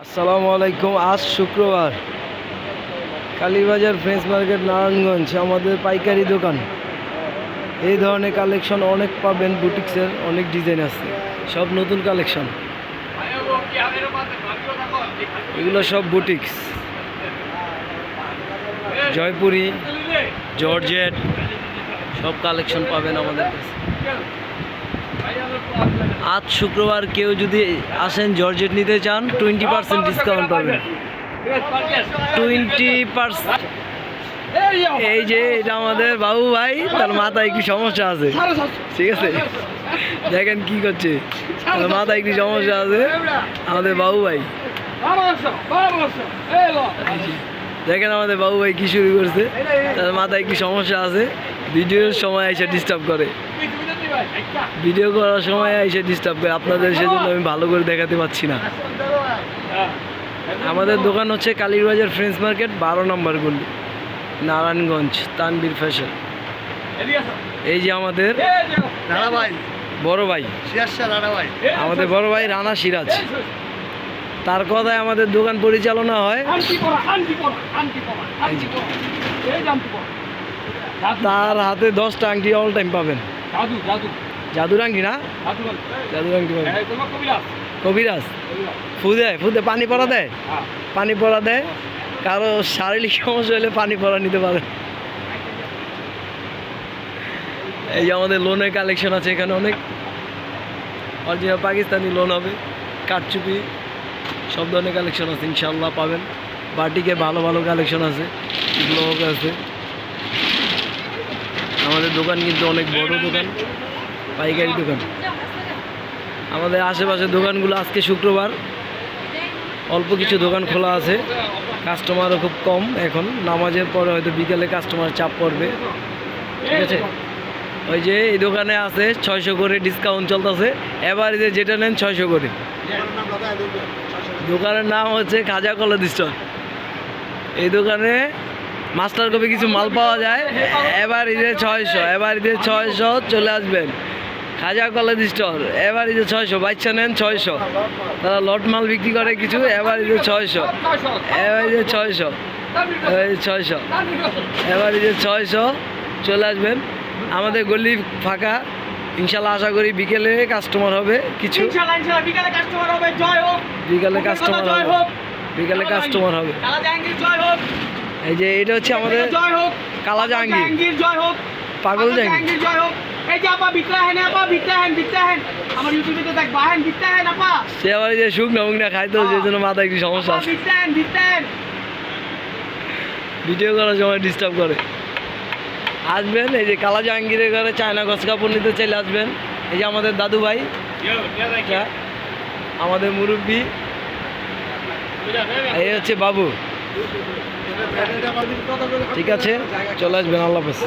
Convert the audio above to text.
আসসালামু আলাইকুম। আজ শুক্রবার, কালীবাজার ফ্রেন্স মার্কেট, নারায়ণগঞ্জ আমাদের পাইকারি দোকান। এই ধরনের কালেকশন অনেক পাবেন, বুটিক্সের অনেক ডিজাইন আছে, সব নতুন কালেকশন। এগুলো সব বুটিক্স, জয়পুরি, জর্জেট, সব কালেকশন পাবেন আমাদের কাছে। আজ শুক্রবার কেউ যদি আসেন জর্জেট নিতে চান 20% ডিসকাউন্ট পাবেন। 20%। এই যে এটা আমাদের বাবু ভাই, তার মাথায় কি সমস্যা আছে, ঠিক আছে? দেখেন কি করছে, তার মাথায় কি সমস্যা আছে আমাদের বাবু ভাই। দেখেন আমাদের বাবু ভাই কি শুরু করছে, তার মাথায় কি সমস্যা আছে। ভিডিওর সময় এসে ডিস্টার্ব করে, ভিডিও করার সময় এসে ডিস্টার্ব করে আপনাদের, সেজন্য আমি ভালো করে দেখাতে পাচ্ছি না। আমাদের দোকান হচ্ছে কালীবাজার ফ্রেন্স মার্কেট, 12 নম্বর গলি, নারায়ণগঞ্জ, তানবীর ফ্যাশন। এই যে আমাদের বড় ভাই, আমাদের বড় ভাই রানা সিরাজ, তার কথায় আমাদের দোকান পরিচালনা হয়। তার হাতে 10টা আংটি অল টাইম পাবেন। জাদুর আংটি না, জাদুর আংটি পাবেন। কবিরাজ ফুদে পানি পড়া দেয়, পানি পড়া দেয়। কারো শারীরিক সমস্যা হলে পানি পড়া নিতে পারে। এই যে আমাদের লোনের কালেকশন আছে এখানে, অনেক অরিজিনাল পাকিস্তানি লোন হবে, কারচুপি, সব ধরনের কালেকশন আছে, ইনশাল্লাহ পাবেন। বাটিকে ভালো ভালো কালেকশন আছে, ব্লগ আছে। আমাদের দোকান কিন্তু অনেক বড় দোকান, পাইকারি দোকান। আমাদের আশেপাশের দোকানগুলো আজকে শুক্রবার অল্প কিছু দোকান খোলা আছে, কাস্টমারও খুব কম। এখন নামাজের পরে হয়তো বিকালে কাস্টমার চাপ পড়বে, ঠিক আছে? ওই যে এই দোকানে আছে 600 করে ডিসকাউন্ট চলতেছে, এভারেজে যেটা নেন 600 করে। দোকানের নাম হচ্ছে খাজা কলেজ স্টোর। এই দোকানে মাস্টার কপি কিছু মাল পাওয়া যায়, এভারেজে 600, এভারেজে 600 চলে আসবেন। খাজা কলেজ স্টোর, এভারেজে 600, বাচ্চা নেন 600। তারা লট মাল বিক্রি করে কিছু, এভারেজে 600, এভারেজে 600, এভারেজে 600, এভারেজে 600 চলে আসবেন। আমাদের গলি ফাঁকা, ইনশাল্লাহ আশা করি বিকেলে কাস্টমার হবে কিছু, বিকেলে কাস্টমার হবে, বিকেলে কাস্টমার হবে। এই যে এটা হচ্ছে আমাদের কালা জাহাঙ্গীর, পাগল জাহাঙ্গীর। সে আবার যে শুকনা মুকনা খাইতো, সেই জন্য মাথায় একটু সমস্যা আছে, ভিডিও করার সময় ডিস্টার্ব করে। আসবেন এই যে কালা জাহাঙ্গীরের ঘরে চায়না গছ কাপড় নিতে চাইলে আসবেন। এই যে আমাদের দাদু ভাই, আমাদের মুরব্বী, এই হচ্ছে বাবু, ঠিক আছে? চলে আসবেন, আল্লাহ হাফেজ।